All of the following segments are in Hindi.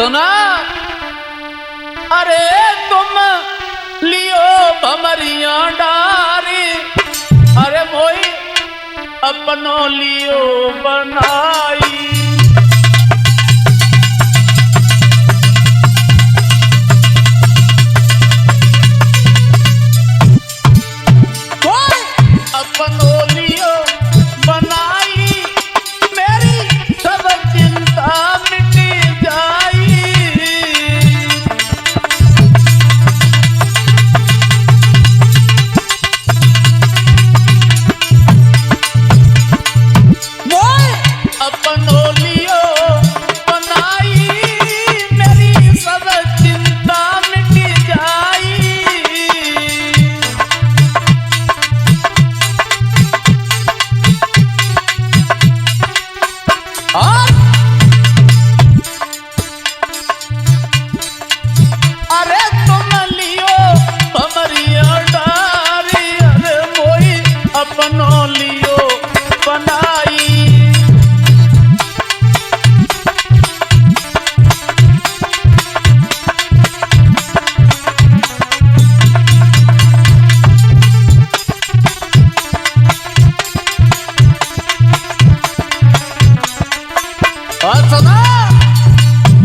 सुना। अरे तुम लियो भमरिया डारी, अरे मोई अपनो लियो बनाई। अपनो लियो बनाई, मेरी सब चिंता मिट जाई। अपनो लियो बनाई, मेरी सब चिंता मिट जाई। अरे तुम लियो भमरिया डारी, अरे मोई अपनो लियो बनाई। और सुना,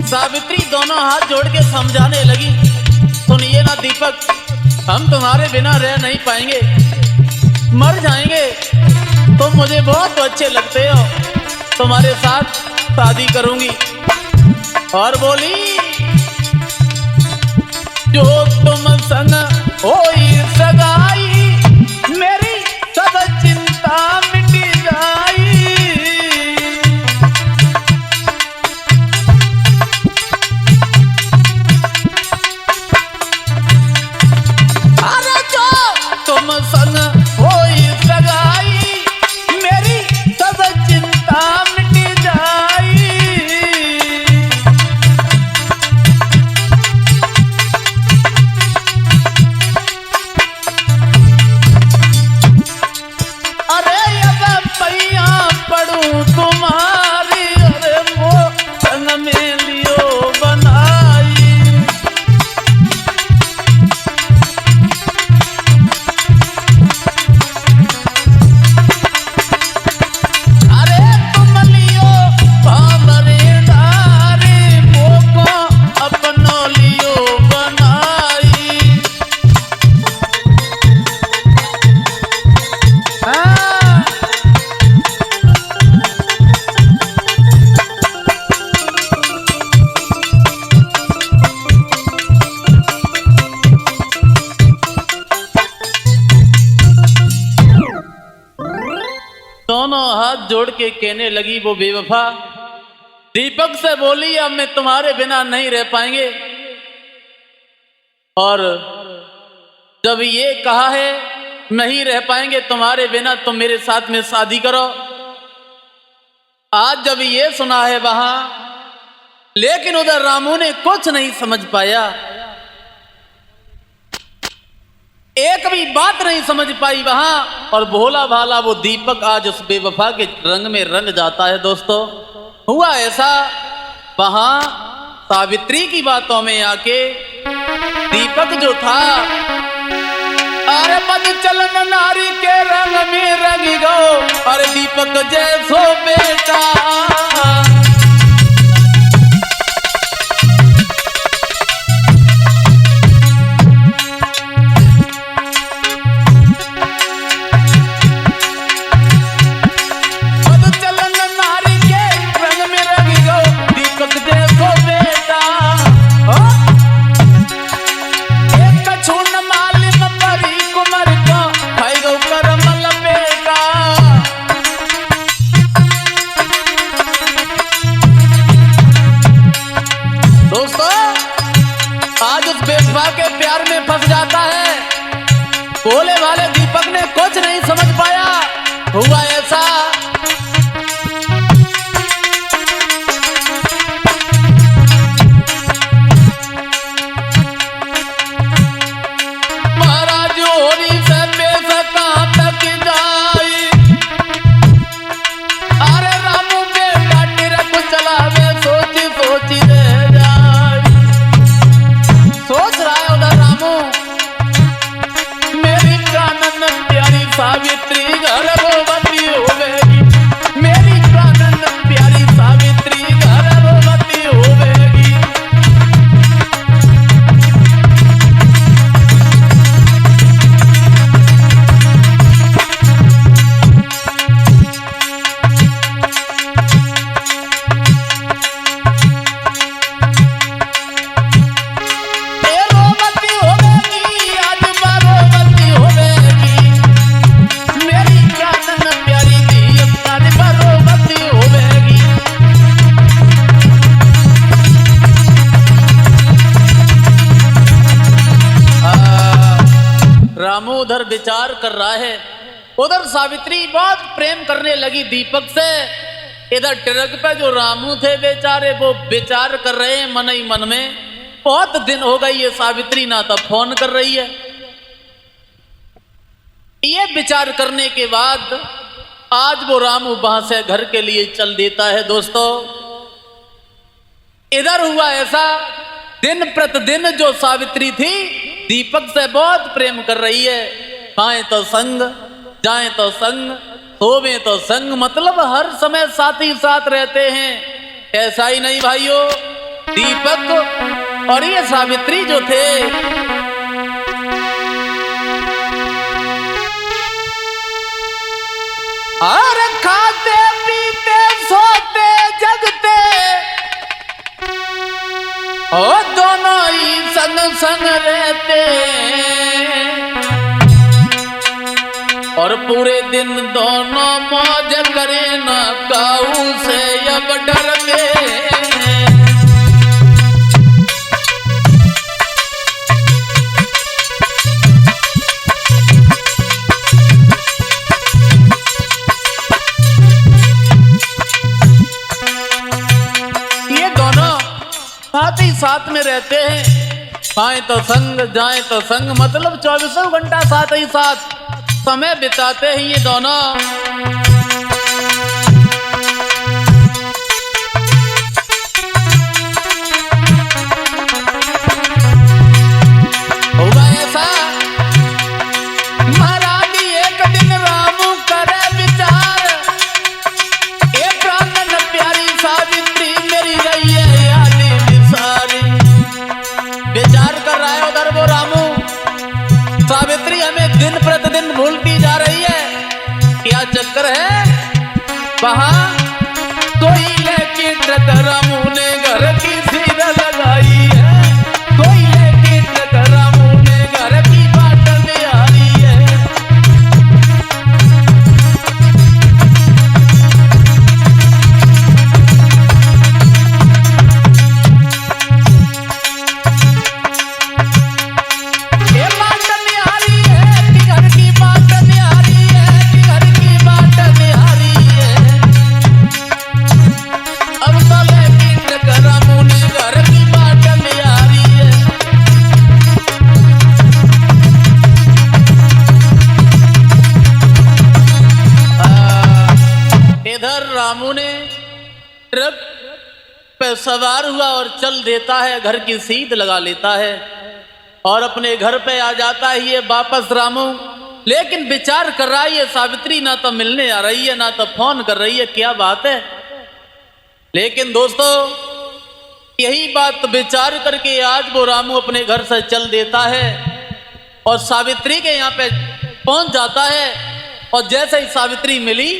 सावित्री दोनों हाथ जोड़ के समझाने लगी, सुनिए ना दीपक, हम तुम्हारे बिना रह नहीं पाएंगे, मर जाएंगे। तुम मुझे बहुत अच्छे लगते हो, तुम्हारे साथ शादी करूंगी। और बोली, जो तुम संग होई सगाई, मेरी सब चिंता मिट जाई। अरे जो तुम संग होई सगाई, मेरी सब चिंता मिट जाई। अरे अब पैया पड़ूं तुम्हारी, अरे वो संग में लियो बनाई। अरे तुम लियो भमरी डारी, मोको अपनो लियो बनाई। हाँ। दोनों हाथ जोड़ के कहने लगी वो बेवफा, दीपक से बोली, अब मैं तुम्हारे बिना नहीं रह पाएंगे। और जब ये कहा है नहीं रह पाएंगे तुम्हारे बिना, तुम मेरे साथ में शादी करो। आज जब ये सुना है वहां, लेकिन उधर रामू ने कुछ नहीं समझ पाया, एक भी बात नहीं समझ पाई वहां। और भोला भाला वो दीपक आज उस बेवफा के रंग में रंग जाता है। दोस्तों, हुआ ऐसा, वहां सावित्री की बातों में आके दीपक जो था, अरे पद चलन नारी के रंग में रंग गो, अरे दीपक जैसो बेटा। भोले भाले दीपक ने कुछ नहीं समझ पाया, हुआ ऐसा, महाराज होनी से पैसा कहां तक जाई। अरे रामू बेटा ट्रक चलावे सोची सोची रह जा। रामू उधर विचार कर रहा है, उधर सावित्री बहुत प्रेम करने लगी दीपक से। इधर ट्रक पे जो रामू थे बेचारे वो विचार कर रहे हैं मन ही मन में, बहुत दिन हो गई ये सावित्री ना तो फोन कर रही है। ये विचार करने के बाद आज वो रामू वहां से घर के लिए चल देता है। दोस्तों इधर हुआ ऐसा, दिन प्रतिदिन जो सावित्री थी दीपक से बहुत प्रेम कर रही है, खाएं तो संग, जाएं तो संग, सोवें तो संग, मतलब हर समय साथ ही साथ रहते हैं। ऐसा ही नहीं भाइयों, दीपक और ये सावित्री जो थे और खाते पीते सोते जगते ओ दोनों ही संग संग रहते और पूरे दिन दोनों मौज करे ना काऊ से अब डरते। ये दोनों साथ ही साथ में रहते हैं, खाएं तो संग, जाएं तो संग, मतलब 24 घंटा साथ ही साथ समय बिताते हैं ये दोनों। होगा ऐसा महाराज एक दिन रामू करे विचार, एक प्राण प्यारी सावित्री मेरी गई है यादी विसारी। विचार कर रहा है उधर वो रामू, सावित्री हमें दिन प्रतिदिन भूलती जा रही है, क्या चक्कर है? वहां कोयले की ट्रक रामू ने घर की सीधा लगाई है, कोयले की ट्रक रामू ने घर की बाट में आई है। रामू ने ट्रक पे सवार हुआ और चल देता है, घर की सीध लगा लेता है और अपने घर पे आ जाता है ये वापस रामू। लेकिन विचार कर रहा है ये सावित्री ना तो मिलने आ रही है ना तो फोन कर रही है, क्या बात है। लेकिन दोस्तों यही बात विचार करके आज वो रामू अपने घर से चल देता है और सावित्री के यहाँ पे पहुंच जाता है। और जैसे ही सावित्री मिली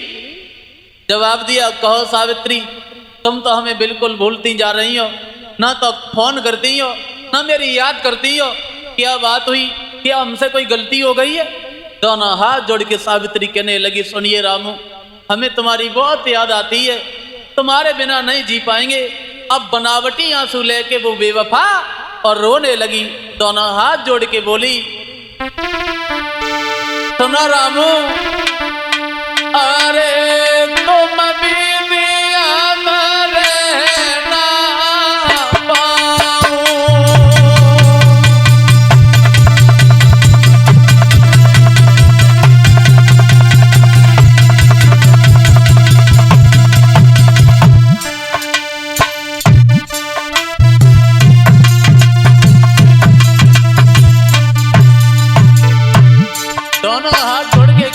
जवाब दिया, कहो सावित्री तुम तो हमें बिल्कुल भूलती जा रही हो, ना तो फोन करती हो ना मेरी याद करती हो, क्या बात हुई, क्या हमसे कोई गलती हो गई है? दोनों हाथ जोड़ के सावित्री कहने लगी, सुनिए रामू हमें तुम्हारी बहुत याद आती है, तुम्हारे बिना नहीं जी पाएंगे। अब बनावटी आंसू लेके वो बेवफा और रोने लगी, दोनों हाथ जोड़ के बोली, सुनो रामू अरे तुम भी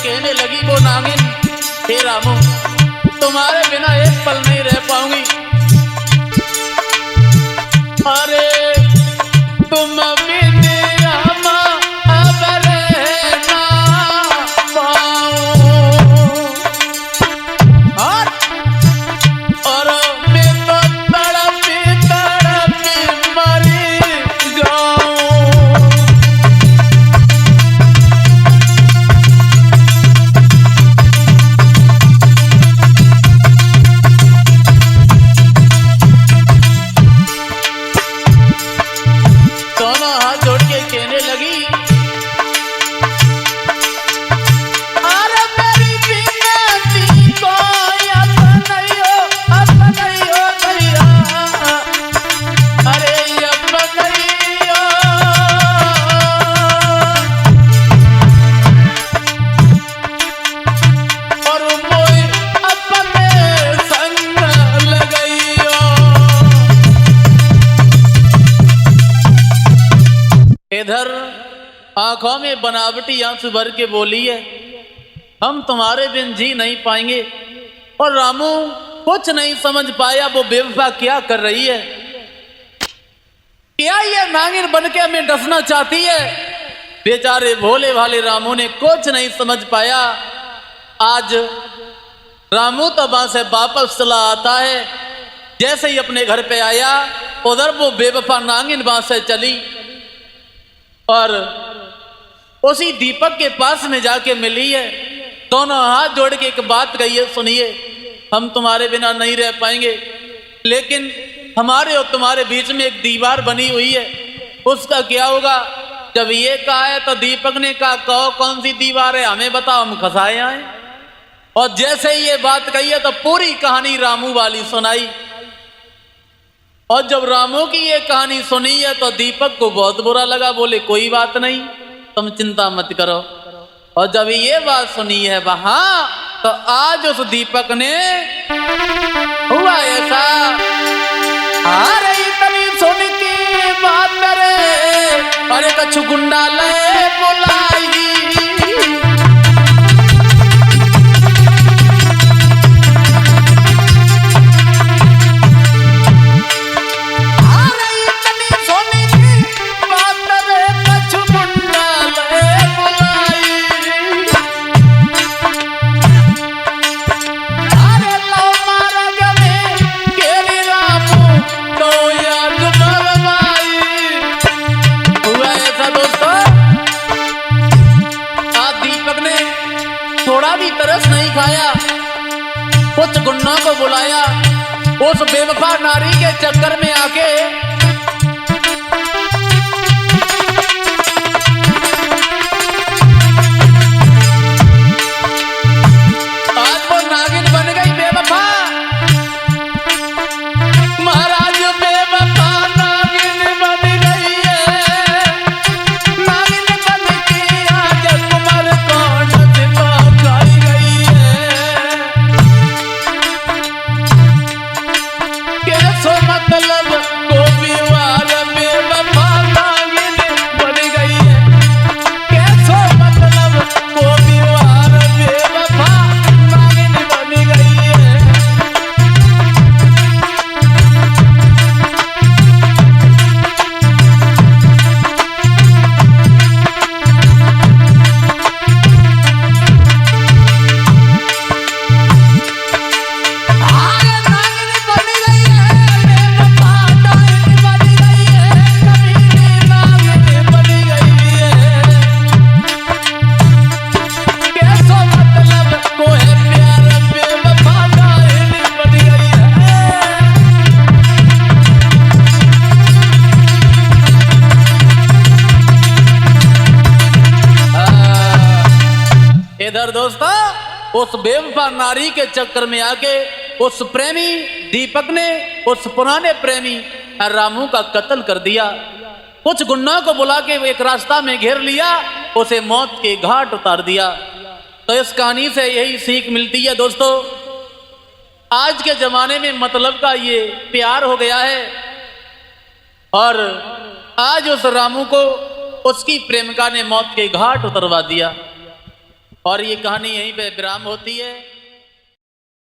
कहने लगी वो नागिन, हे रामू तुम्हारे बिना एक पल नहीं रह पाऊंगी। अरे तुम बिना अब रह ना पाऊं और मैं तो तड़पी तड़पी मर जाऊं। आंखों में बनावटी आंसू भर के बोली है, हम तुम्हारे बिन जी नहीं पाएंगे। और रामू कुछ नहीं समझ पाया वो बेवफा क्या कर रही है। क्या ये नागिन बन के हमें डसना चाहती है? बेचारे भोले भाले रामू ने कुछ नहीं समझ पाया। आज रामू तो वहां से वापस चला आता है। जैसे ही अपने घर पे आया, उधर वो बेवफा नागिन वहां से चली और उसी दीपक के पास में जाके मिली है। दोनों हाथ जोड़ के एक बात कही है, सुनिए, हम तुम्हारे बिना नहीं रह पाएंगे, लेकिन हमारे और तुम्हारे बीच में एक दीवार बनी हुई है, उसका क्या होगा? जब ये कहा है तो दीपक ने कहा, कहो कौन सी दीवार है, हमें बताओ, हम खसाए आए। और जैसे ही ये बात कही है तो पूरी कहानी रामू वाली सुनाई। और जब रामू की ये कहानी सुनी है तो दीपक को बहुत बुरा लगा। बोले कोई बात नहीं, तुम चिंता मत करो। और जब ये बात सुनी है वहां, तो आज उस दीपक ने हुआ ऐसा, अरे इतनी सुन के बात करे, अरे कछु गुंडा ले बुलाई। तरस नहीं खाया, कुछ गुंडों को बुलाया, उस बेवफा नारी के चक्कर में आके आज वो नागिन बन गई बेवफा। महाराज बेवफा नागिन बन गई है, नागिन बन के आज कुमार कौन मतलब को विवार बेवफा नागिन बन गई है, कैसो मतलब को विवार बेवफा नागिन बन गई है। इधर दोस्तों, उस बेवफा नारी के चक्कर में आके उस प्रेमी दीपक ने उस पुराने प्रेमी रामू का कत्ल कर दिया। कुछ गुंडों को बुला के एक रास्ता में घेर लिया, उसे मौत के घाट उतार दिया। तो इस कहानी से यही सीख मिलती है दोस्तों, आज के जमाने में मतलब का ये प्यार हो गया है। और आज उस रामू को उसकी प्रेमिका ने मौत के घाट उतरवा दिया। और ये कहानी यहीं पे विराम होती है।